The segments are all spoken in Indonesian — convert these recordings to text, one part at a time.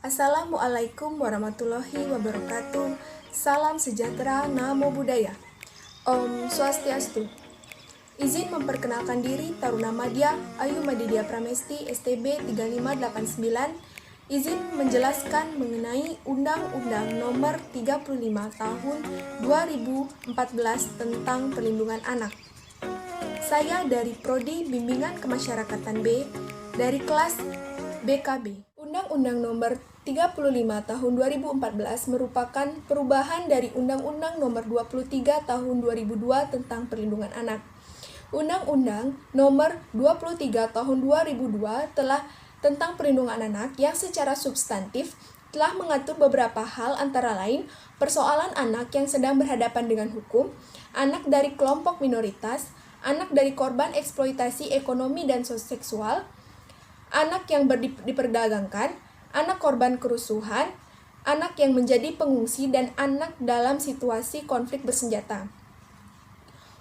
Assalamualaikum warahmatullahi wabarakatuh. Salam sejahtera, namo buddhaya. Om Swastiastu. Izin memperkenalkan diri, Taruna Madya, Ayu Madidya Pramesti, STB 3589. Izin menjelaskan mengenai Undang-Undang Nomor 35 Tahun 2014 tentang Perlindungan Anak. Saya dari Prodi Bimbingan Kemasyarakatan B, dari kelas BKB. Undang-Undang Nomor 35 Tahun 2014 merupakan perubahan dari Undang-Undang Nomor 23 Tahun 2002 tentang Perlindungan Anak. Undang-Undang Nomor 23 Tahun 2002 telah tentang perlindungan anak yang secara substantif telah mengatur beberapa hal, antara lain persoalan anak yang sedang berhadapan dengan hukum, anak dari kelompok minoritas, anak dari korban eksploitasi ekonomi dan seksual, anak yang diperdagangkan, anak korban kerusuhan, anak yang menjadi pengungsi, dan anak dalam situasi konflik bersenjata.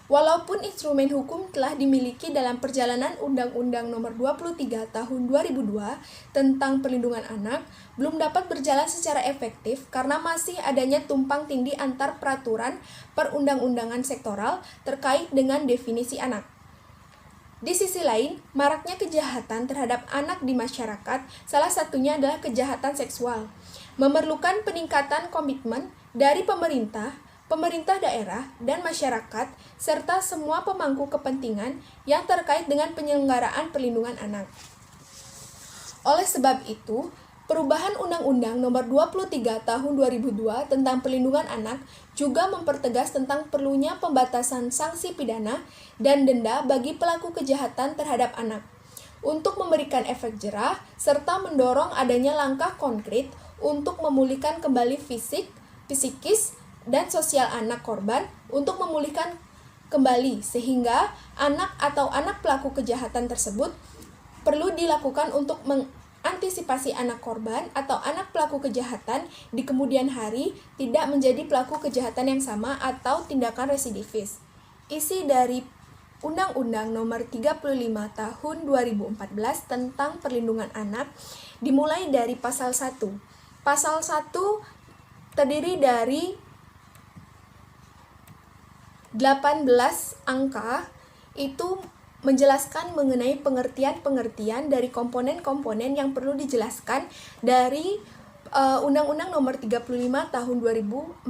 Walaupun instrumen hukum telah dimiliki dalam perjalanan Undang-Undang Nomor 23 Tahun 2002 tentang Perlindungan Anak, belum dapat berjalan secara efektif karena masih adanya tumpang tindih antar peraturan perundang-undangan sektoral terkait dengan definisi anak. Di sisi lain, maraknya kejahatan terhadap anak di masyarakat, salah satunya adalah kejahatan seksual, memerlukan peningkatan komitmen dari pemerintah daerah, dan masyarakat, serta semua pemangku kepentingan yang terkait dengan penyelenggaraan perlindungan anak. Oleh sebab itu, perubahan Undang-Undang Nomor 23 Tahun 2002 tentang Perlindungan Anak juga mempertegas tentang perlunya pembatasan sanksi pidana dan denda bagi pelaku kejahatan terhadap anak, untuk memberikan efek jerah serta mendorong adanya langkah konkret untuk memulihkan kembali fisik, psikis, dan sosial anak korban, untuk memulihkan kembali sehingga anak atau anak pelaku kejahatan tersebut perlu dilakukan untuk antisipasi anak korban atau anak pelaku kejahatan di kemudian hari tidak menjadi pelaku kejahatan yang sama atau tindakan residivis. Isi dari Undang-Undang Nomor 35 Tahun 2014 tentang Perlindungan Anak dimulai dari Pasal 1. Pasal 1 terdiri dari 18 angka, itu menjelaskan mengenai pengertian-pengertian dari komponen-komponen yang perlu dijelaskan dari Undang-Undang Nomor 35 Tahun 2014.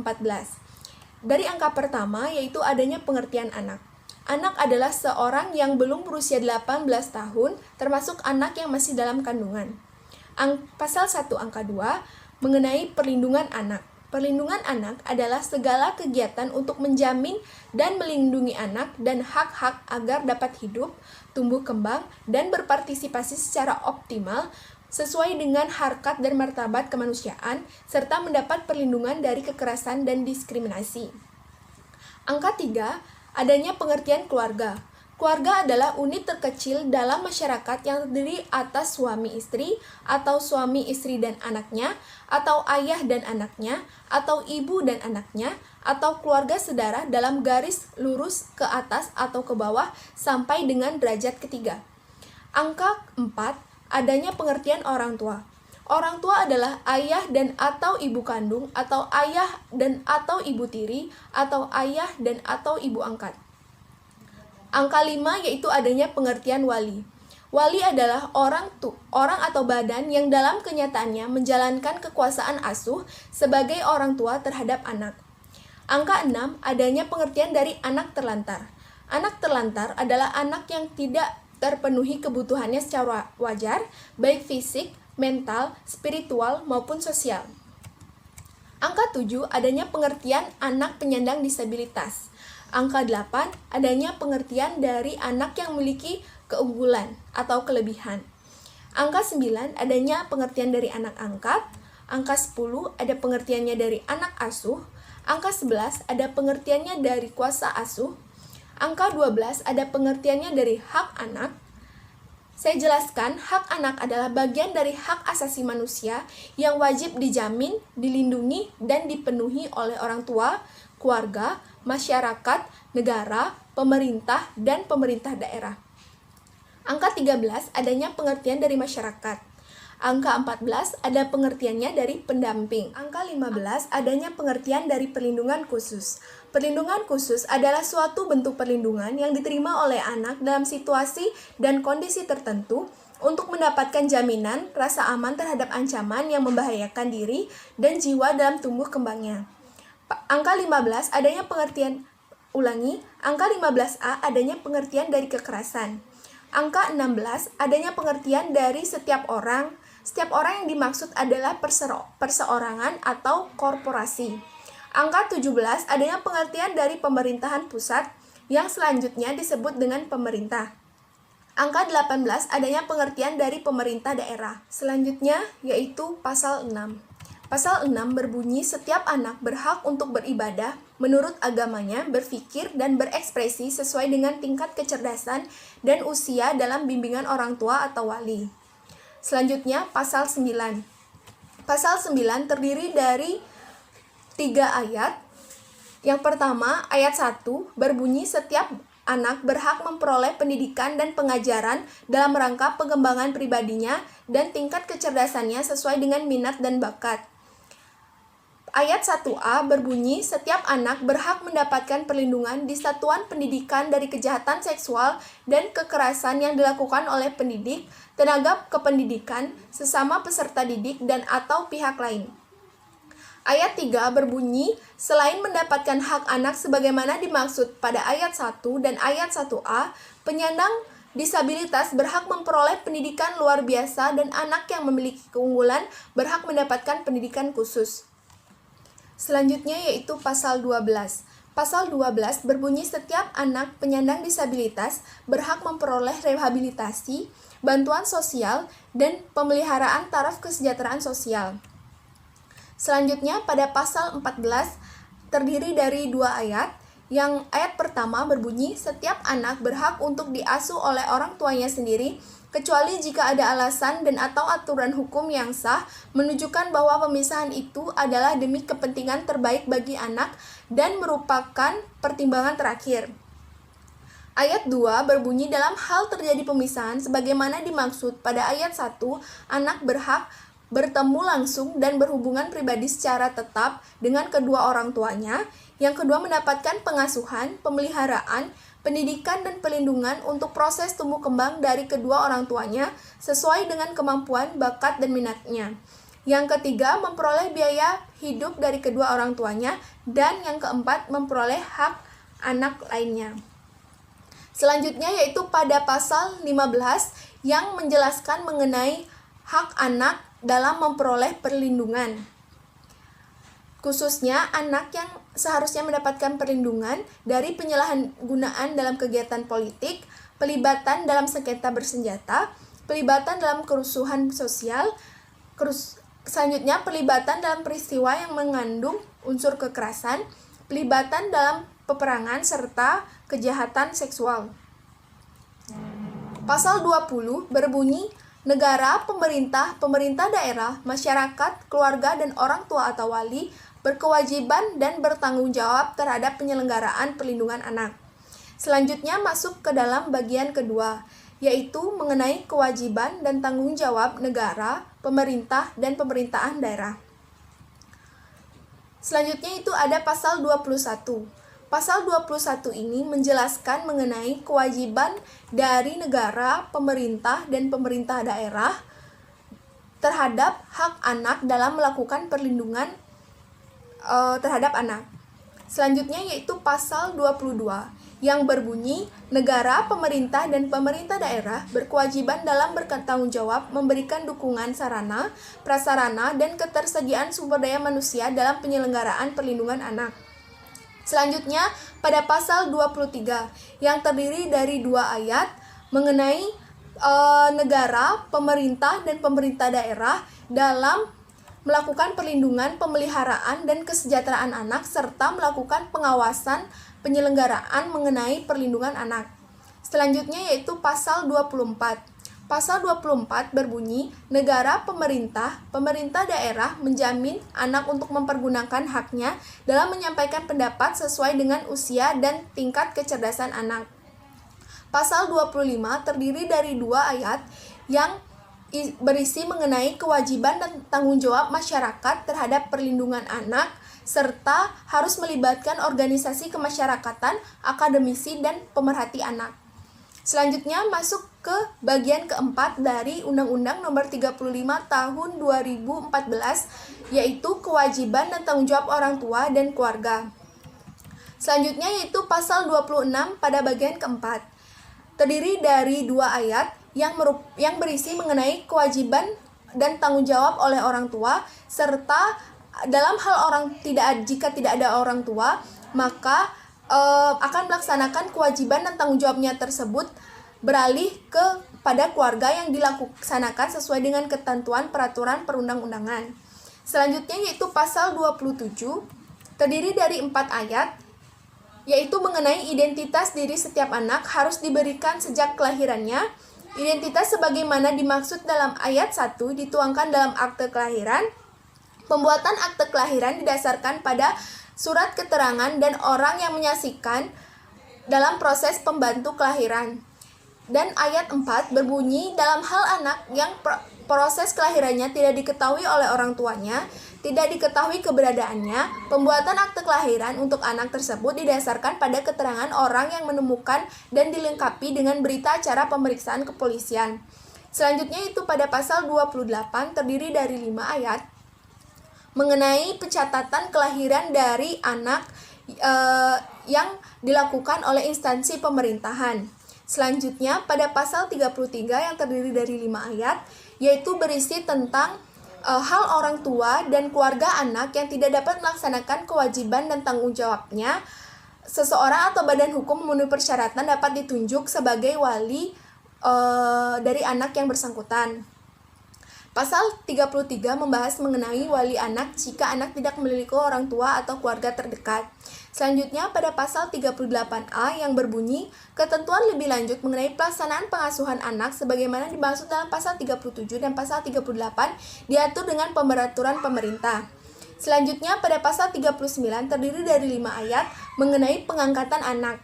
Dari angka pertama, yaitu adanya pengertian anak. Anak adalah seorang yang belum berusia 18 tahun, termasuk anak yang masih dalam kandungan. Pasal 1 angka 2 mengenai perlindungan anak. Perlindungan anak adalah segala kegiatan untuk menjamin dan melindungi anak dan hak-hak agar dapat hidup, tumbuh kembang, dan berpartisipasi secara optimal sesuai dengan harkat dan martabat kemanusiaan, serta mendapat perlindungan dari kekerasan dan diskriminasi. Angka 3, adanya pengertian keluarga. Keluarga adalah unit terkecil dalam masyarakat yang terdiri atas suami istri, atau suami istri dan anaknya, atau ayah dan anaknya, atau ibu dan anaknya, atau keluarga sedarah dalam garis lurus ke atas atau ke bawah sampai dengan derajat ketiga. Angka 4, adanya pengertian orang tua. Orang tua adalah ayah dan atau ibu kandung, atau ayah dan atau ibu tiri, atau ayah dan atau ibu angkat. Angka 5 yaitu adanya pengertian wali. Wali adalah orang atau badan yang dalam kenyataannya menjalankan kekuasaan asuh sebagai orang tua terhadap anak. Angka 6 adanya pengertian dari anak terlantar. Anak terlantar adalah anak yang tidak terpenuhi kebutuhannya secara wajar, baik fisik, mental, spiritual, maupun sosial. Angka 7 adanya pengertian anak penyandang disabilitas. Angka 8, adanya pengertian dari anak yang memiliki keunggulan atau kelebihan. Angka 9, adanya pengertian dari anak angkat. Angka 10, ada pengertiannya dari anak asuh. Angka 11, ada pengertiannya dari kuasa asuh. Angka 12, ada pengertiannya dari hak anak. Saya jelaskan, hak anak adalah bagian dari hak asasi manusia yang wajib dijamin, dilindungi, dan dipenuhi oleh orang tua, keluarga, masyarakat, negara, pemerintah, dan pemerintah daerah. Angka 13, adanya pengertian dari masyarakat. Angka 14 ada pengertiannya dari pendamping. Angka 15 adanya pengertian dari perlindungan khusus. Perlindungan khusus adalah suatu bentuk perlindungan yang diterima oleh anak dalam situasi dan kondisi tertentu untuk mendapatkan jaminan rasa aman terhadap ancaman yang membahayakan diri dan jiwa dalam tumbuh kembangnya. Angka 15 adanya pengertian angka 15A adanya pengertian dari kekerasan. Angka 16 adanya pengertian dari setiap orang. Setiap orang yang dimaksud adalah perseorangan atau korporasi. Angka 17 adanya pengertian dari pemerintahan pusat yang selanjutnya disebut dengan pemerintah. Angka 18 adanya pengertian dari pemerintah daerah. Selanjutnya yaitu pasal 6. Pasal 6 berbunyi setiap anak berhak untuk beribadah menurut agamanya, berpikir dan berekspresi sesuai dengan tingkat kecerdasan dan usia dalam bimbingan orang tua atau wali. Selanjutnya pasal 9. Pasal 9 terdiri dari 3 ayat. Yang pertama, ayat 1 berbunyi setiap anak berhak memperoleh pendidikan dan pengajaran dalam rangka pengembangan pribadinya dan tingkat kecerdasannya sesuai dengan minat dan bakat. Ayat 1a berbunyi setiap anak berhak mendapatkan perlindungan di satuan pendidikan dari kejahatan seksual dan kekerasan yang dilakukan oleh pendidik, tenaga kependidikan, sesama peserta didik, dan atau pihak lain. Ayat 3 berbunyi, selain mendapatkan hak anak sebagaimana dimaksud pada ayat 1 dan ayat 1a, penyandang disabilitas berhak memperoleh pendidikan luar biasa dan anak yang memiliki keunggulan berhak mendapatkan pendidikan khusus. Selanjutnya yaitu pasal 12. Pasal 12 berbunyi setiap anak penyandang disabilitas berhak memperoleh rehabilitasi, bantuan sosial, dan pemeliharaan taraf kesejahteraan sosial. Selanjutnya pada pasal 14 terdiri dari 2 ayat. Yang ayat pertama berbunyi setiap anak berhak untuk diasuh oleh orang tuanya sendiri kecuali jika ada alasan dan atau aturan hukum yang sah menunjukkan bahwa pemisahan itu adalah demi kepentingan terbaik bagi anak dan merupakan pertimbangan terakhir. Ayat 2 berbunyi dalam hal terjadi pemisahan sebagaimana dimaksud pada ayat 1, anak berhak bertemu langsung dan berhubungan pribadi secara tetap dengan kedua orang tuanya. Yang kedua, mendapatkan pengasuhan, pemeliharaan, pendidikan dan perlindungan untuk proses tumbuh kembang dari kedua orang tuanya sesuai dengan kemampuan, bakat, dan minatnya. Yang ketiga, memperoleh biaya hidup dari kedua orang tuanya. Dan yang keempat, memperoleh hak anak lainnya. Selanjutnya yaitu pada pasal 15 yang menjelaskan mengenai hak anak dalam memperoleh perlindungan. Khususnya anak yang seharusnya mendapatkan perlindungan dari penyalahgunaan dalam kegiatan politik, pelibatan dalam sengketa bersenjata, pelibatan dalam kerusuhan sosial, selanjutnya pelibatan dalam peristiwa yang mengandung unsur kekerasan, pelibatan dalam peperangan, serta kejahatan seksual. Pasal 20 berbunyi negara, pemerintah, pemerintah daerah, masyarakat, keluarga, dan orang tua atau wali berkewajiban dan bertanggung jawab terhadap penyelenggaraan perlindungan anak. Selanjutnya masuk ke dalam bagian kedua, yaitu mengenai kewajiban dan tanggung jawab negara, pemerintah, dan pemerintahan daerah. Selanjutnya itu ada pasal 21. Pasal 21 ini menjelaskan mengenai kewajiban dari negara, pemerintah, dan pemerintah daerah terhadap hak anak dalam melakukan perlindungan terhadap anak. Selanjutnya yaitu pasal 22 yang berbunyi negara, pemerintah, dan pemerintah daerah berkewajiban dalam bertanggung jawab memberikan dukungan sarana, prasarana, dan ketersediaan sumber daya manusia dalam penyelenggaraan perlindungan anak. Selanjutnya pada pasal 23 yang terdiri dari 2 ayat mengenai negara, pemerintah, dan pemerintah daerah dalam melakukan perlindungan, pemeliharaan, dan kesejahteraan anak, serta melakukan pengawasan penyelenggaraan mengenai perlindungan anak. Selanjutnya yaitu pasal 24. Pasal 24 berbunyi, negara, pemerintah, pemerintah daerah menjamin anak untuk mempergunakan haknya dalam menyampaikan pendapat sesuai dengan usia dan tingkat kecerdasan anak. Pasal 25 terdiri dari 2 ayat yang berisi mengenai kewajiban dan tanggung jawab masyarakat terhadap perlindungan anak, serta harus melibatkan organisasi kemasyarakatan, akademisi, dan pemerhati anak. Selanjutnya masuk ke bagian keempat dari Undang-Undang Nomor 35 Tahun 2014, yaitu kewajiban dan tanggung jawab orang tua dan keluarga. Selanjutnya yaitu pasal 26 pada bagian keempat. Terdiri dari 2 ayat yang berisi mengenai kewajiban dan tanggung jawab oleh orang tua, serta dalam hal jika tidak ada orang tua, maka akan melaksanakan kewajiban dan tanggung jawabnya tersebut beralih kepada keluarga yang dilaksanakan sesuai dengan ketentuan peraturan perundang-undangan. Selanjutnya yaitu pasal 27, terdiri dari 4 ayat, yaitu mengenai identitas diri setiap anak harus diberikan sejak kelahirannya. Identitas sebagaimana dimaksud dalam ayat 1 dituangkan dalam akte kelahiran. Pembuatan akte kelahiran didasarkan pada surat keterangan dan orang yang menyaksikan dalam proses pembantu kelahiran. Dan ayat 4 berbunyi, dalam hal anak yang proses kelahirannya tidak diketahui oleh orang tuanya, tidak diketahui keberadaannya, pembuatan akte kelahiran untuk anak tersebut didasarkan pada keterangan orang yang menemukan dan dilengkapi dengan berita acara pemeriksaan kepolisian. Selanjutnya itu pada pasal 28 terdiri dari 5 ayat mengenai pencatatan kelahiran dari anak yang dilakukan oleh instansi pemerintahan. Selanjutnya pada pasal 33 yang terdiri dari 5 ayat, yaitu berisi tentang hal orang tua dan keluarga anak yang tidak dapat melaksanakan kewajiban dan tanggung jawabnya. Seseorang atau badan hukum memenuhi persyaratan dapat ditunjuk sebagai wali dari anak yang bersangkutan. Pasal 33 membahas mengenai wali anak jika anak tidak memiliki orang tua atau keluarga terdekat. Selanjutnya pada pasal 38A yang berbunyi, ketentuan lebih lanjut mengenai pelaksanaan pengasuhan anak sebagaimana dimaksud dalam pasal 37 dan pasal 38 diatur dengan peraturan pemerintah. Selanjutnya pada pasal 39 terdiri dari 5 ayat mengenai pengangkatan anak.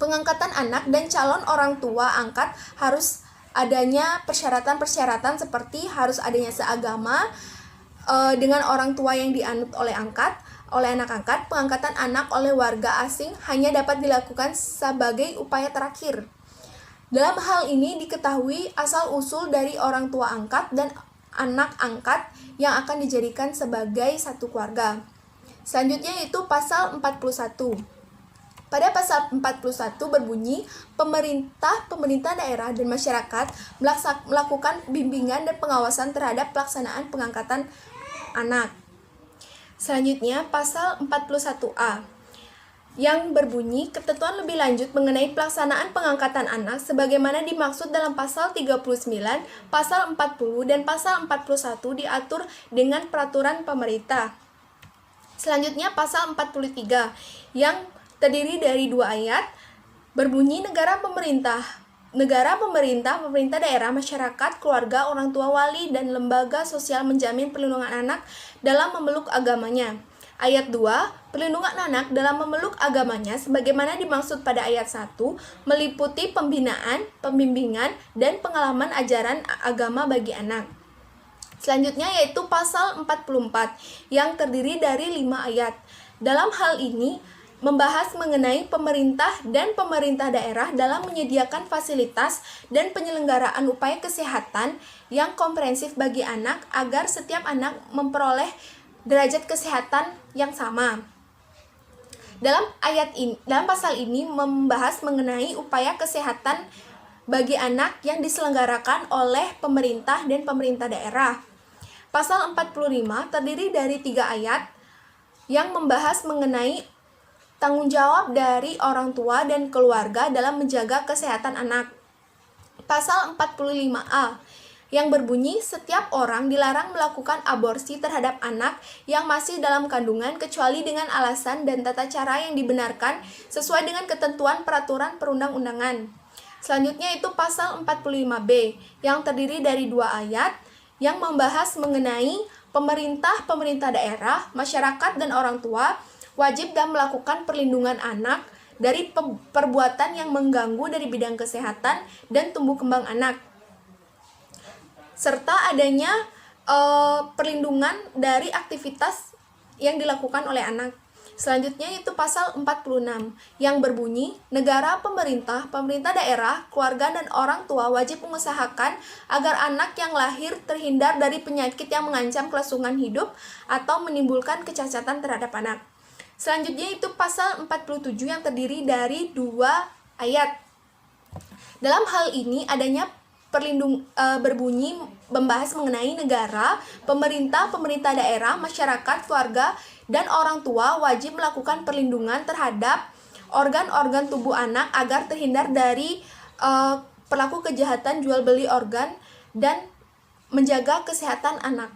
Pengangkatan anak dan calon orang tua angkat harus adanya persyaratan-persyaratan seperti harus adanya seagama dengan orang tua yang dianut oleh anak angkat. Pengangkatan anak oleh warga asing hanya dapat dilakukan sebagai upaya terakhir. Dalam hal ini diketahui asal-usul dari orang tua angkat dan anak angkat yang akan dijadikan sebagai satu keluarga. Selanjutnya yaitu pasal 41. Pada pasal 41 berbunyi, pemerintah daerah dan masyarakat melakukan bimbingan dan pengawasan terhadap pelaksanaan pengangkatan anak. Selanjutnya, pasal 41A yang berbunyi, ketentuan lebih lanjut mengenai pelaksanaan pengangkatan anak sebagaimana dimaksud dalam pasal 39, pasal 40, dan pasal 41 diatur dengan peraturan pemerintah. Selanjutnya, pasal 43 yang terdiri dari 2 ayat, berbunyi pemerintah daerah, masyarakat, keluarga, orang tua, wali, dan lembaga sosial menjamin perlindungan anak dalam memeluk agamanya. Ayat 2, perlindungan anak dalam memeluk agamanya sebagaimana dimaksud pada ayat 1, meliputi pembinaan, pembimbingan, dan pengalaman ajaran agama bagi anak. Selanjutnya yaitu pasal 44 yang terdiri dari 5 ayat. Dalam hal ini membahas mengenai pemerintah dan pemerintah daerah dalam menyediakan fasilitas dan penyelenggaraan upaya kesehatan yang komprehensif bagi anak agar setiap anak memperoleh derajat kesehatan yang sama. Dalam pasal ini membahas mengenai upaya kesehatan bagi anak yang diselenggarakan oleh pemerintah dan pemerintah daerah. Pasal 45 terdiri dari 3 ayat yang membahas mengenai tanggung jawab dari orang tua dan keluarga dalam menjaga kesehatan anak. Pasal 45A yang berbunyi, setiap orang dilarang melakukan aborsi terhadap anak yang masih dalam kandungan kecuali dengan alasan dan tata cara yang dibenarkan sesuai dengan ketentuan peraturan perundang-undangan. Selanjutnya itu pasal 45B yang terdiri dari 2 ayat yang membahas mengenai pemerintah daerah, masyarakat, dan orang tua wajib dan melakukan perlindungan anak dari perbuatan yang mengganggu dari bidang kesehatan dan tumbuh kembang anak. serta adanya perlindungan dari aktivitas yang dilakukan oleh anak. Selanjutnya itu pasal 46 yang berbunyi, negara, pemerintah daerah, keluarga, dan orang tua wajib mengusahakan agar anak yang lahir terhindar dari penyakit yang mengancam kelangsungan hidup atau menimbulkan kecacatan terhadap anak. Selanjutnya itu pasal 47 yang terdiri dari 2 ayat. Dalam hal ini adanya berbunyi membahas mengenai negara, pemerintah daerah, masyarakat, keluarga, dan orang tua wajib melakukan perlindungan terhadap organ-organ tubuh anak agar terhindar dari pelaku kejahatan jual beli organ dan menjaga kesehatan anak.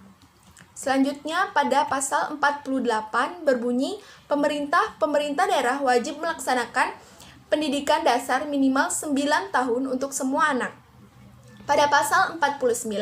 Selanjutnya pada pasal 48 berbunyi pemerintah daerah wajib melaksanakan pendidikan dasar minimal 9 tahun untuk semua anak. Pada pasal 49,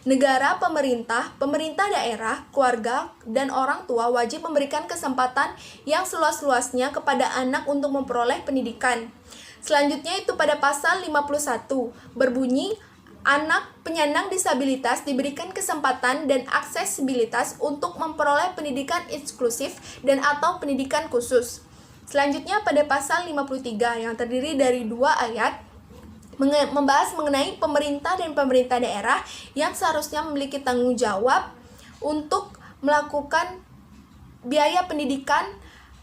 negara, pemerintah daerah, keluarga, dan orang tua wajib memberikan kesempatan yang seluas-luasnya kepada anak untuk memperoleh pendidikan. Selanjutnya itu pada pasal 51, berbunyi, anak penyandang disabilitas diberikan kesempatan dan aksesibilitas untuk memperoleh pendidikan inklusif dan atau pendidikan khusus. Selanjutnya pada pasal 53 yang terdiri dari 2 ayat, membahas mengenai pemerintah daerah yang seharusnya memiliki tanggung jawab untuk melakukan biaya pendidikan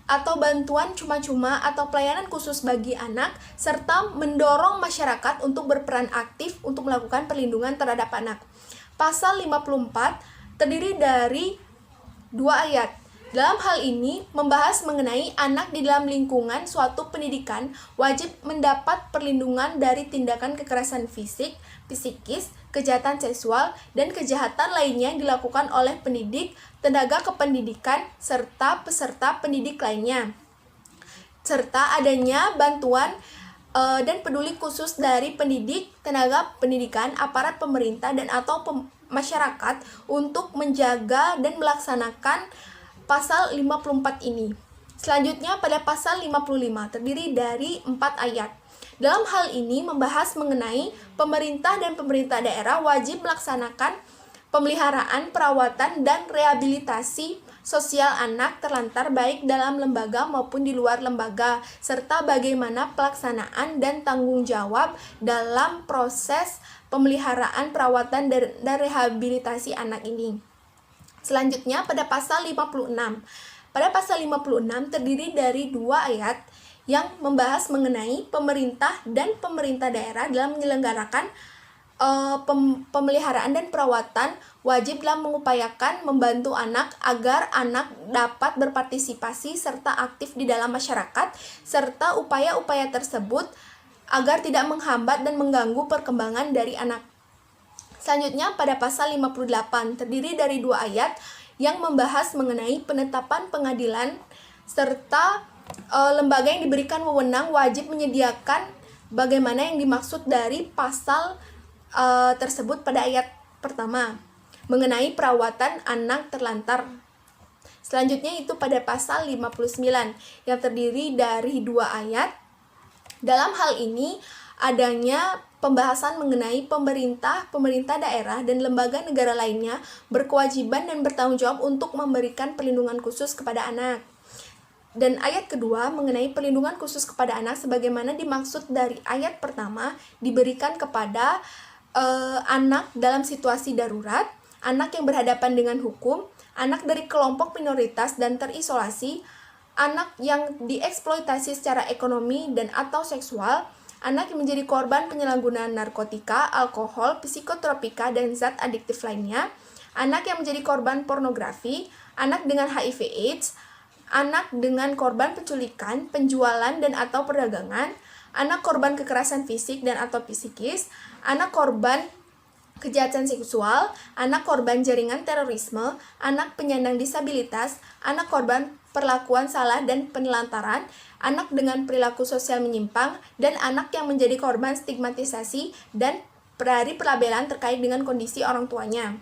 atau bantuan cuma-cuma atau pelayanan khusus bagi anak, serta mendorong masyarakat untuk berperan aktif untuk melakukan perlindungan terhadap anak. Pasal 54 terdiri dari 2 ayat. Dalam hal ini, membahas mengenai anak di dalam lingkungan suatu pendidikan wajib mendapat perlindungan dari tindakan kekerasan fisik, psikis, kejahatan seksual, dan kejahatan lainnya yang dilakukan oleh pendidik, tenaga kependidikan, serta peserta pendidik lainnya. Serta adanya bantuan dan peduli khusus dari pendidik, tenaga pendidikan, aparat pemerintah, dan atau masyarakat untuk menjaga dan melaksanakan pasal 54 ini. Selanjutnya pada pasal 55 terdiri dari 4 ayat. Dalam hal ini membahas mengenai pemerintah daerah wajib melaksanakan pemeliharaan, perawatan, dan rehabilitasi sosial anak terlantar baik dalam lembaga maupun di luar lembaga, serta bagaimana pelaksanaan dan tanggung jawab dalam proses pemeliharaan, perawatan, dan rehabilitasi anak ini. Selanjutnya pada pasal 56. Pada pasal 56 terdiri dari 2 ayat yang membahas mengenai pemerintah daerah dalam menyelenggarakan pemeliharaan dan perawatan wajib dalam mengupayakan membantu anak agar anak dapat berpartisipasi serta aktif di dalam masyarakat, serta upaya-upaya tersebut agar tidak menghambat dan mengganggu perkembangan dari anak. Selanjutnya pada pasal 58 terdiri dari 2 ayat yang membahas mengenai penetapan pengadilan serta lembaga yang diberikan wewenang wajib menyediakan bagaimana yang dimaksud dari pasal tersebut pada ayat pertama mengenai perawatan anak terlantar. Selanjutnya itu pada pasal 59 yang terdiri dari 2 ayat. Dalam hal ini adanya pembahasan mengenai pemerintah daerah dan lembaga negara lainnya berkewajiban dan bertanggung jawab untuk memberikan perlindungan khusus kepada anak. Dan ayat kedua mengenai perlindungan khusus kepada anak sebagaimana dimaksud dari ayat pertama diberikan kepada anak dalam situasi darurat, anak yang berhadapan dengan hukum, anak dari kelompok minoritas dan terisolasi, anak yang dieksploitasi secara ekonomi dan atau seksual, anak yang menjadi korban penyalahgunaan narkotika, alkohol, psikotropika, dan zat adiktif lainnya, anak yang menjadi korban pornografi, anak dengan HIV/AIDS, anak dengan korban penculikan, penjualan, dan atau perdagangan, anak korban kekerasan fisik dan atau psikis, anak korban kejahatan seksual, anak korban jaringan terorisme, anak penyandang disabilitas, anak korban perlakuan salah dan penelantaran, anak dengan perilaku sosial menyimpang, dan anak yang menjadi korban stigmatisasi dan dari pelabelan terkait dengan kondisi orang tuanya.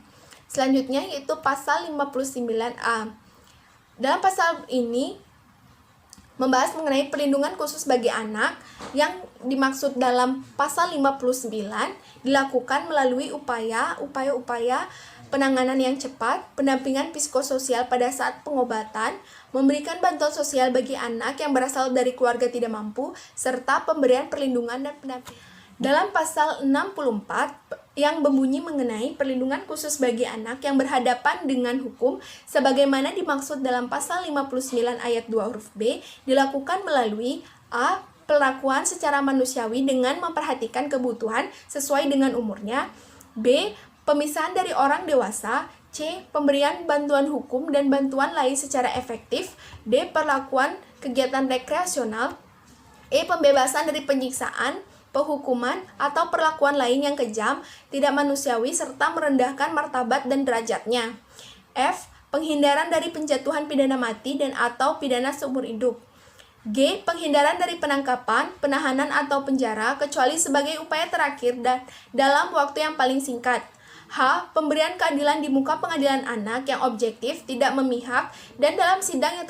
Selanjutnya yaitu pasal 59A. Dalam pasal ini membahas mengenai perlindungan khusus bagi anak yang dimaksud dalam pasal 59 dilakukan melalui upaya penanganan yang cepat, pendampingan psikososial pada saat pengobatan, memberikan bantuan sosial bagi anak yang berasal dari keluarga tidak mampu, serta pemberian perlindungan dan pendampingan. Dalam pasal 64 yang berbunyi mengenai perlindungan khusus bagi anak yang berhadapan dengan hukum sebagaimana dimaksud dalam pasal 59 ayat 2 huruf B dilakukan melalui A. Perlakuan secara manusiawi dengan memperhatikan kebutuhan sesuai dengan umurnya, B. Pemisahan dari orang dewasa, C. Pemberian bantuan hukum dan bantuan lain secara efektif, D. Perlakuan kegiatan rekreasional, E. Pembebasan dari penyiksaan, penghukuman, atau perlakuan lain yang kejam, tidak manusiawi, serta merendahkan martabat dan derajatnya. F. Penghindaran dari penjatuhan pidana mati dan atau pidana seumur hidup. G. Penghindaran dari penangkapan, penahanan, atau penjara, kecuali sebagai upaya terakhir dan dalam waktu yang paling singkat. H. Pemberian keadilan di muka pengadilan anak yang objektif, tidak memihak, dan dalam sidang yang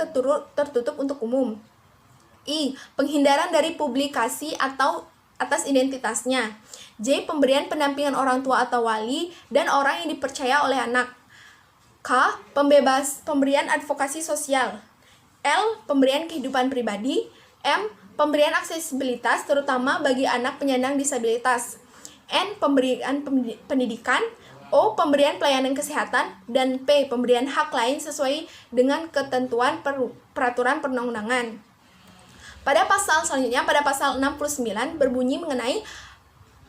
tertutup untuk umum. I. Penghindaran dari publikasi atau atas identitasnya. J. Pemberian pendampingan orang tua atau wali dan orang yang dipercaya oleh anak. K. Pemberian advokasi sosial. L. Pemberian kehidupan pribadi. M. Pemberian aksesibilitas terutama bagi anak penyandang disabilitas. N. Pemberian pendidikan. O. Pemberian pelayanan kesehatan. Dan P. Pemberian hak lain sesuai dengan ketentuan peraturan perundang-undangan. Pada pasal selanjutnya, pada pasal 69 berbunyi mengenai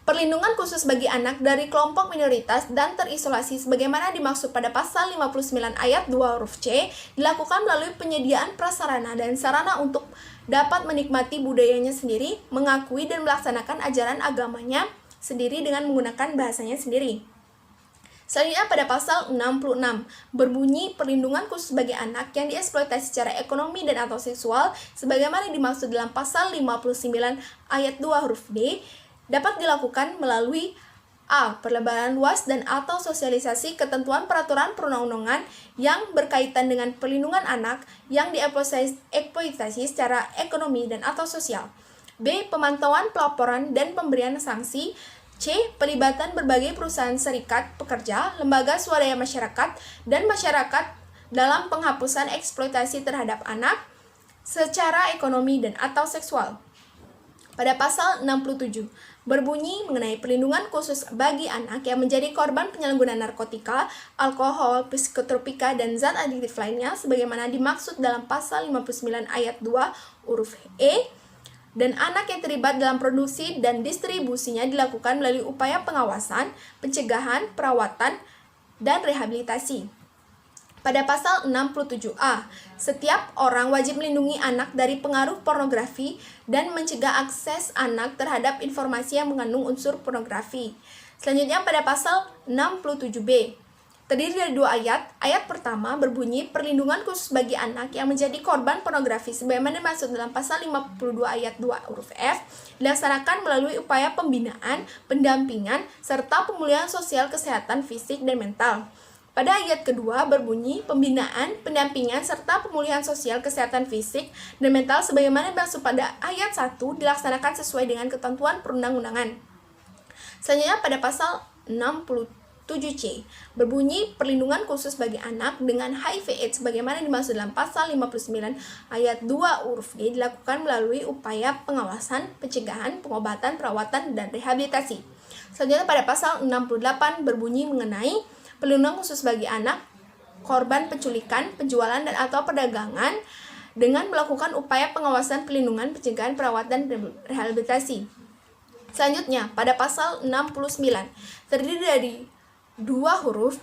perlindungan khusus bagi anak dari kelompok minoritas dan terisolasi sebagaimana dimaksud pada pasal 59 ayat 2 huruf C dilakukan melalui penyediaan prasarana dan sarana untuk dapat menikmati budayanya sendiri, mengakui dan melaksanakan ajaran agamanya sendiri dengan menggunakan bahasanya sendiri. Selanjutnya pada pasal 66 berbunyi perlindungan khusus bagi anak yang dieksploitasi secara ekonomi dan atau seksual sebagaimana dimaksud dalam pasal 59 ayat 2 huruf D dapat dilakukan melalui A. Perlebaran luas dan atau sosialisasi ketentuan peraturan perundang-undangan yang berkaitan dengan perlindungan anak yang dieksploitasi secara ekonomi dan atau sosial. B. Pemantauan pelaporan dan pemberian sanksi. C. Pelibatan berbagai perusahaan serikat pekerja, lembaga swadaya masyarakat, dan masyarakat dalam penghapusan eksploitasi terhadap anak secara ekonomi dan atau seksual. Pada pasal 67 berbunyi mengenai perlindungan khusus bagi anak yang menjadi korban penyalahgunaan narkotika, alkohol, psikotropika, dan zat adiktif lainnya sebagaimana dimaksud dalam pasal 59 ayat 2 huruf E, dan anak yang terlibat dalam produksi dan distribusinya dilakukan melalui upaya pengawasan, pencegahan, perawatan, dan rehabilitasi. Pada pasal 67A, setiap orang wajib melindungi anak dari pengaruh pornografi dan mencegah akses anak terhadap informasi yang mengandung unsur pornografi. Selanjutnya pada pasal 67B, terdiri dari dua ayat. Ayat pertama berbunyi perlindungan khusus bagi anak yang menjadi korban pornografi sebagaimana dimaksud dalam pasal 52 ayat 2 huruf F dilaksanakan melalui upaya pembinaan, pendampingan, serta pemulihan sosial kesehatan fisik dan mental. Pada ayat kedua berbunyi pembinaan, pendampingan, serta pemulihan sosial kesehatan fisik dan mental sebagaimana dimaksud pada ayat 1 dilaksanakan sesuai dengan ketentuan perundang-undangan. Selanjutnya pada pasal 67C berbunyi perlindungan khusus bagi anak dengan HIV/AIDS sebagaimana dimaksud dalam pasal 59 ayat 2 huruf G dilakukan melalui upaya pengawasan, pencegahan, pengobatan, perawatan, dan rehabilitasi. Selanjutnya pada pasal 68 berbunyi mengenai perlindungan khusus bagi anak korban penculikan, penjualan, dan atau perdagangan dengan melakukan upaya pengawasan, perlindungan, pencegahan, perawatan, dan rehabilitasi. Selanjutnya pada pasal 69 terdiri dari dua huruf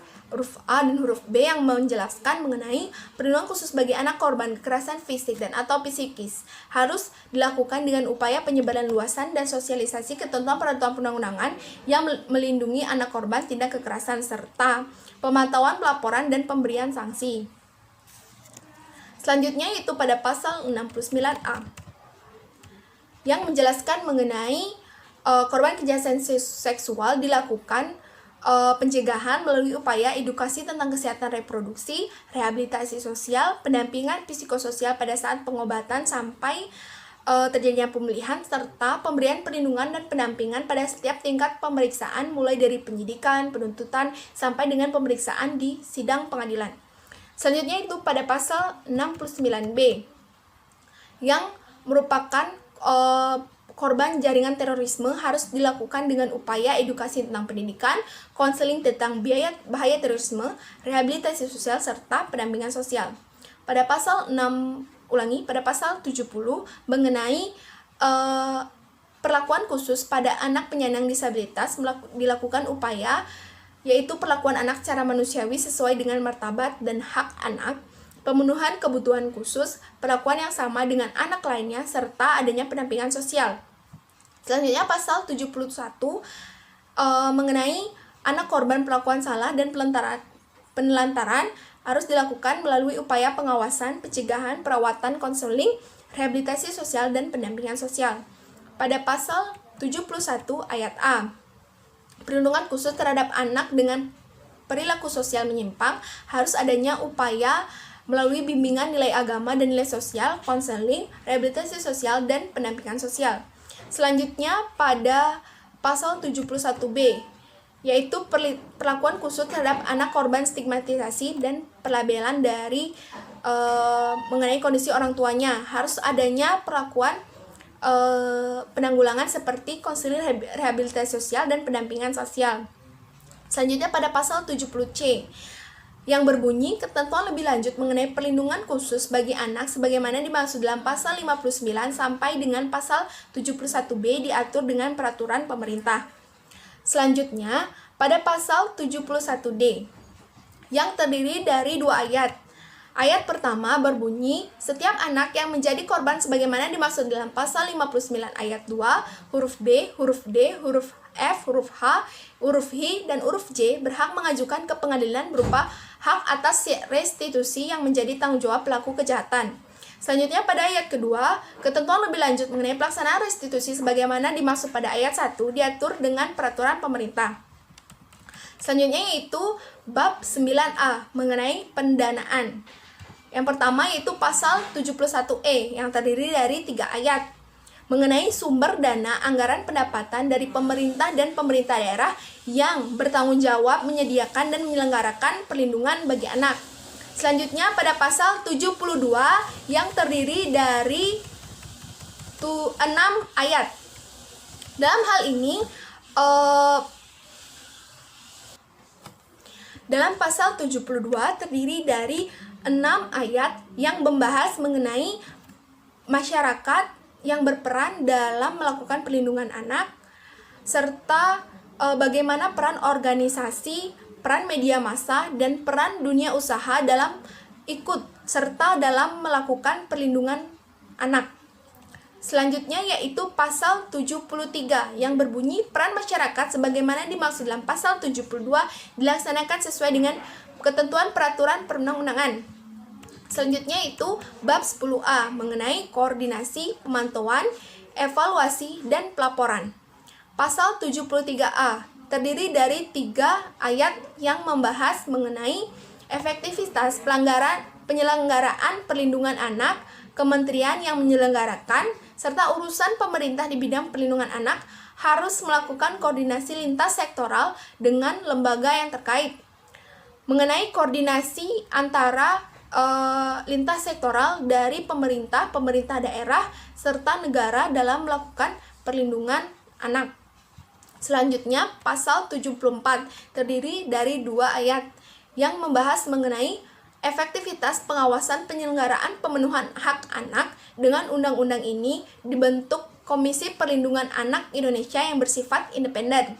A dan huruf B yang menjelaskan mengenai perlindungan khusus bagi anak korban kekerasan fisik dan atau psikis harus dilakukan dengan upaya penyebaran luasan dan sosialisasi ketentuan peraturan perundang-undangan yang melindungi anak korban tindak kekerasan serta pemantauan pelaporan dan pemberian sanksi. Selanjutnya itu pada pasal 69A yang menjelaskan mengenai korban kejahatan seksual dilakukan pencegahan melalui upaya edukasi tentang kesehatan reproduksi, rehabilitasi sosial, pendampingan psikososial pada saat pengobatan sampai terjadinya pemulihan, serta pemberian perlindungan dan pendampingan pada setiap tingkat pemeriksaan mulai dari penyidikan, penuntutan, sampai dengan pemeriksaan di sidang pengadilan. Selanjutnya itu pada pasal 69B yang merupakan korban jaringan terorisme harus dilakukan dengan upaya edukasi tentang pendidikan, konseling tentang bahaya terorisme, rehabilitasi sosial, serta pendampingan sosial. Pada pasal 70 mengenai perlakuan khusus pada anak penyandang disabilitas dilakukan upaya yaitu perlakuan anak secara manusiawi sesuai dengan martabat dan hak anak, pemenuhan kebutuhan khusus, perlakuan yang sama dengan anak lainnya, serta adanya pendampingan sosial. Selanjutnya pasal 71 mengenai anak korban perlakuan salah dan penelantaran harus dilakukan melalui upaya pengawasan, pencegahan, perawatan, konseling, rehabilitasi sosial, dan pendampingan sosial. Pada pasal 71 ayat A, perlindungan khusus terhadap anak dengan perilaku sosial menyimpang harus adanya upaya melalui bimbingan nilai agama dan nilai sosial, konseling, rehabilitasi sosial, dan pendampingan sosial. Selanjutnya pada pasal 71B, yaitu perlakuan khusus terhadap anak korban stigmatisasi dan pelabelan dari mengenai kondisi orang tuanya. Harus adanya perlakuan penanggulangan seperti konseling, rehabilitasi sosial, dan pendampingan sosial. Selanjutnya pada pasal 70C yang berbunyi ketentuan lebih lanjut mengenai perlindungan khusus bagi anak sebagaimana dimaksud dalam pasal 59 sampai dengan pasal 71B diatur dengan peraturan pemerintah. Selanjutnya pada pasal 71D yang terdiri dari 2 ayat. Ayat pertama berbunyi, setiap anak yang menjadi korban sebagaimana dimaksud dalam pasal 59 ayat 2, huruf B, huruf D, huruf F, huruf H, huruf I, dan huruf J berhak mengajukan ke pengadilan berupa hak atas restitusi yang menjadi tanggung jawab pelaku kejahatan. Selanjutnya pada ayat kedua, ketentuan lebih lanjut mengenai pelaksanaan restitusi sebagaimana dimaksud pada ayat 1 diatur dengan peraturan pemerintah. Selanjutnya yaitu bab 9A mengenai pendanaan. Yang pertama yaitu pasal 71E yang terdiri dari 3 ayat mengenai sumber dana anggaran pendapatan dari pemerintah dan pemerintah daerah yang bertanggung jawab menyediakan dan menyelenggarakan perlindungan bagi anak. Selanjutnya pada pasal 72 yang terdiri dari 6 ayat. Dalam hal ini dalam pasal 72 terdiri dari 6 ayat yang membahas mengenai masyarakat yang berperan dalam melakukan perlindungan anak, serta bagaimana peran organisasi, peran media massa, dan peran dunia usaha dalam ikut serta dalam melakukan perlindungan anak. Selanjutnya yaitu pasal 73 yang berbunyi peran masyarakat sebagaimana dimaksud dalam pasal 72 dilaksanakan sesuai dengan ketentuan peraturan perundang-undangan. Selanjutnya itu bab 10A mengenai koordinasi, pemantauan, evaluasi, dan pelaporan. Pasal 73A terdiri dari 3 ayat yang membahas mengenai efektivitas penyelenggaraan perlindungan anak, kementerian yang menyelenggarakan, serta urusan pemerintah di bidang perlindungan anak harus melakukan koordinasi lintas sektoral dengan lembaga yang terkait. Mengenai koordinasi antara lintas sektoral dari pemerintah daerah, serta negara dalam melakukan perlindungan anak. Selanjutnya, pasal 74 terdiri dari 2 ayat yang membahas mengenai efektivitas pengawasan penyelenggaraan pemenuhan hak anak. Dengan undang-undang ini dibentuk Komisi Perlindungan Anak Indonesia yang bersifat independen.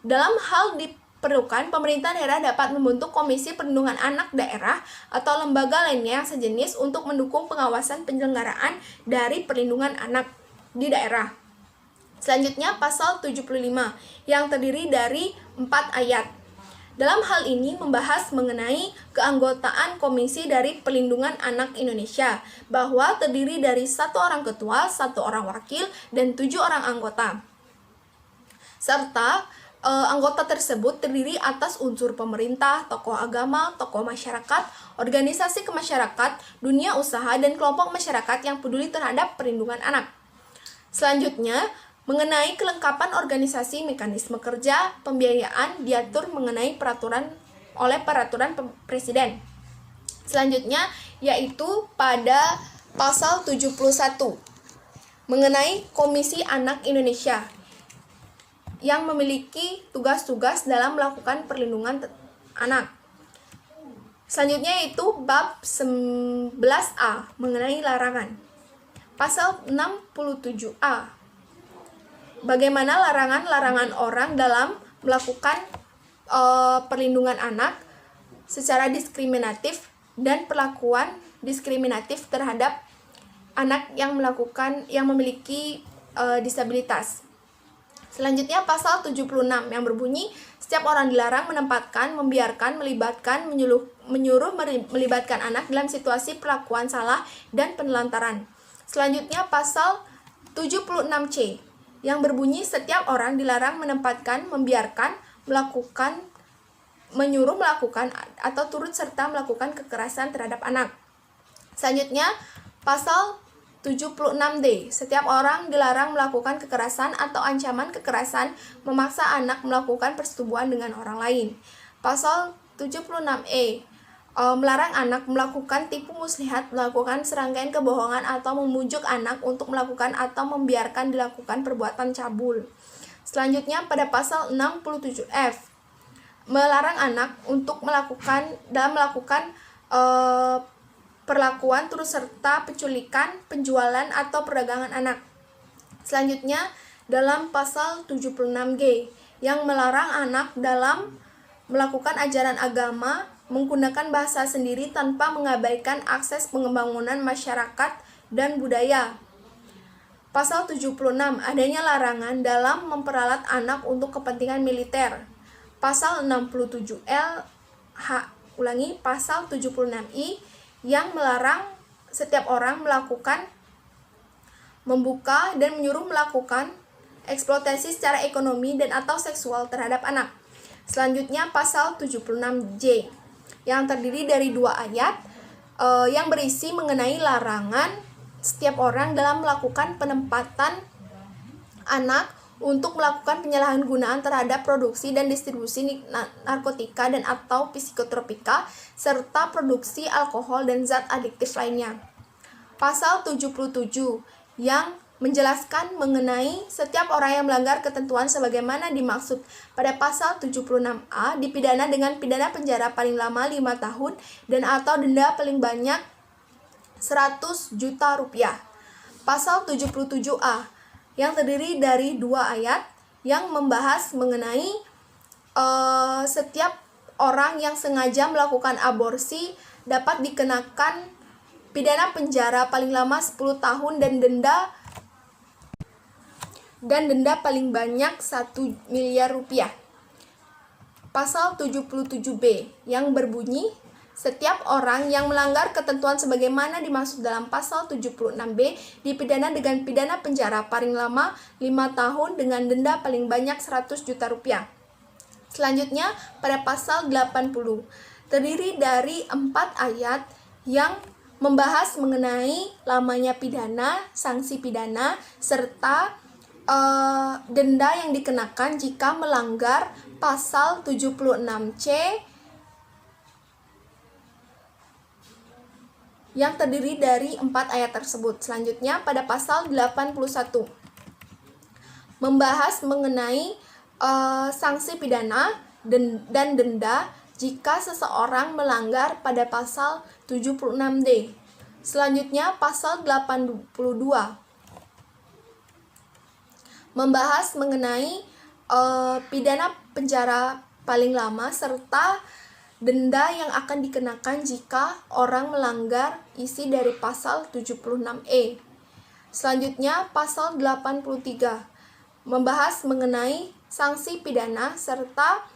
Dalam hal diperlukan, pemerintah daerah dapat membentuk Komisi Perlindungan Anak daerah atau lembaga lainnya yang sejenis untuk mendukung pengawasan penyelenggaraan dari perlindungan anak di daerah. Selanjutnya pasal 75 yang terdiri dari 4 ayat. Dalam hal ini membahas mengenai keanggotaan Komisi dari Perlindungan Anak Indonesia, bahwa terdiri dari 1 orang ketua, 1 orang wakil, dan 7 orang anggota. Serta anggota tersebut terdiri atas unsur pemerintah, tokoh agama, tokoh masyarakat, organisasi kemasyarakatan, dunia usaha, dan kelompok masyarakat yang peduli terhadap perlindungan anak. Selanjutnya, mengenai kelengkapan organisasi mekanisme kerja, pembiayaan diatur mengenai peraturan Presiden. Selanjutnya, yaitu pada pasal 71 mengenai Komisi Anak Indonesia yang memiliki tugas-tugas dalam melakukan perlindungan anak. Selanjutnya yaitu bab 11A mengenai larangan. Pasal 67A. Bagaimana larangan-larangan orang dalam melakukan perlindungan anak secara diskriminatif dan perlakuan diskriminatif terhadap anak yang memiliki disabilitas. Selanjutnya pasal 76 yang berbunyi setiap orang dilarang menempatkan, membiarkan, melibatkan, menyuruh melibatkan anak dalam situasi perlakuan salah dan penelantaran. Selanjutnya pasal 76C yang berbunyi setiap orang dilarang menempatkan, membiarkan, melakukan, menyuruh melakukan atau turut serta melakukan kekerasan terhadap anak. Selanjutnya pasal 76D. Setiap orang dilarang melakukan kekerasan atau ancaman kekerasan memaksa anak melakukan persetubuhan dengan orang lain. Pasal 76E. Melarang anak melakukan tipu muslihat, melakukan serangkaian kebohongan atau memujuk anak untuk melakukan atau membiarkan dilakukan perbuatan cabul. Selanjutnya pada pasal 67F. Melarang anak untuk melakukan perlakuan turut serta penculikan, penjualan, atau perdagangan anak. Selanjutnya, dalam pasal 76G yang melarang anak dalam melakukan ajaran agama menggunakan bahasa sendiri tanpa mengabaikan akses pembangunan masyarakat dan budaya. Pasal 76, adanya larangan dalam memperalat anak untuk kepentingan militer. Pasal 67L, pasal 76I yang melarang setiap orang membuka dan menyuruh melakukan eksploitasi secara ekonomi dan atau seksual terhadap anak. Selanjutnya pasal 76J yang terdiri dari 2 ayat yang berisi mengenai larangan setiap orang dalam melakukan penempatan anak untuk melakukan penyalahgunaan terhadap produksi dan distribusi narkotika dan atau psikotropika serta produksi alkohol dan zat adiktif lainnya. Pasal 77 yang menjelaskan mengenai setiap orang yang melanggar ketentuan sebagaimana dimaksud pada pasal 76A dipidana dengan pidana penjara paling lama 5 tahun dan atau denda paling banyak 100 juta rupiah. Pasal 77A yang terdiri dari 2 ayat yang membahas mengenai setiap orang yang sengaja melakukan aborsi dapat dikenakan pidana penjara paling lama 10 tahun dan denda paling banyak 1 miliar rupiah. Pasal 77B yang berbunyi setiap orang yang melanggar ketentuan sebagaimana dimaksud dalam pasal 76B dipidana dengan pidana penjara paling lama 5 tahun dengan denda paling banyak 100 juta rupiah. Selanjutnya pada pasal 80 terdiri dari 4 ayat yang membahas mengenai lamanya pidana, sanksi pidana, serta denda yang dikenakan jika melanggar pasal 76C yang terdiri dari 4 ayat tersebut. Selanjutnya pada pasal 81 membahas mengenai sanksi pidana dan denda jika seseorang melanggar pada pasal 76D. Selanjutnya pasal 82 membahas mengenai pidana penjara paling lama serta denda yang akan dikenakan jika orang melanggar isi dari pasal 76E. Selanjutnya pasal 83 membahas mengenai sanksi pidana serta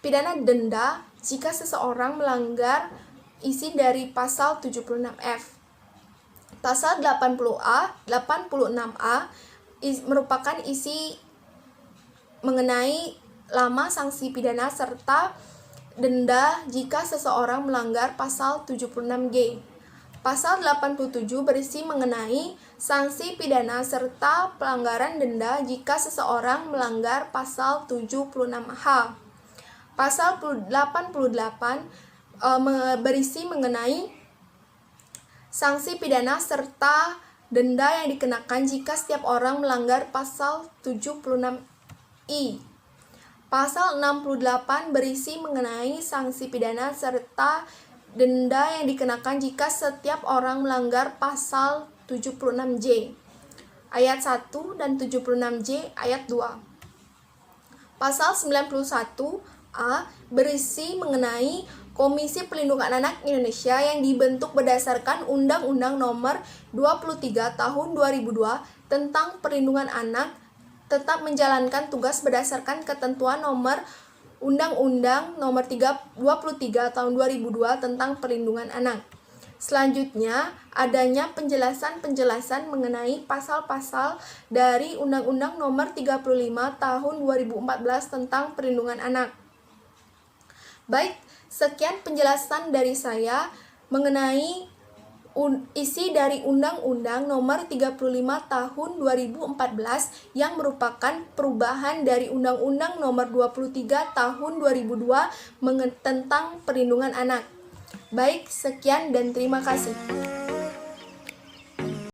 pidana denda jika seseorang melanggar isi dari pasal 76F. Pasal 86A merupakan isi mengenai lama sanksi pidana serta denda jika seseorang melanggar pasal 76G. Pasal 87 berisi mengenai sanksi pidana serta pelanggaran denda jika seseorang melanggar pasal 76H. Pasal 88 berisi mengenai sanksi pidana serta denda yang dikenakan jika setiap orang melanggar pasal 76I. Pasal 68 berisi mengenai sanksi pidana serta denda yang dikenakan jika setiap orang melanggar pasal 76J ayat 1 dan 76J ayat 2. Pasal 91A berisi mengenai Komisi Pelindungan Anak Indonesia yang dibentuk berdasarkan Undang-Undang Nomor 23 Tahun 2002 tentang Perlindungan Anak tetap menjalankan tugas berdasarkan ketentuan Undang-Undang Nomor 23 Tahun 2002 tentang Perlindungan Anak. Selanjutnya, adanya penjelasan-penjelasan mengenai pasal-pasal dari Undang-Undang Nomor 35 Tahun 2014 tentang Perlindungan Anak. Baik, sekian penjelasan dari saya mengenai isi dari Undang-Undang Nomor 35 Tahun 2014 yang merupakan perubahan dari Undang-Undang Nomor 23 Tahun 2002 tentang Perlindungan Anak. Baik, sekian dan terima kasih.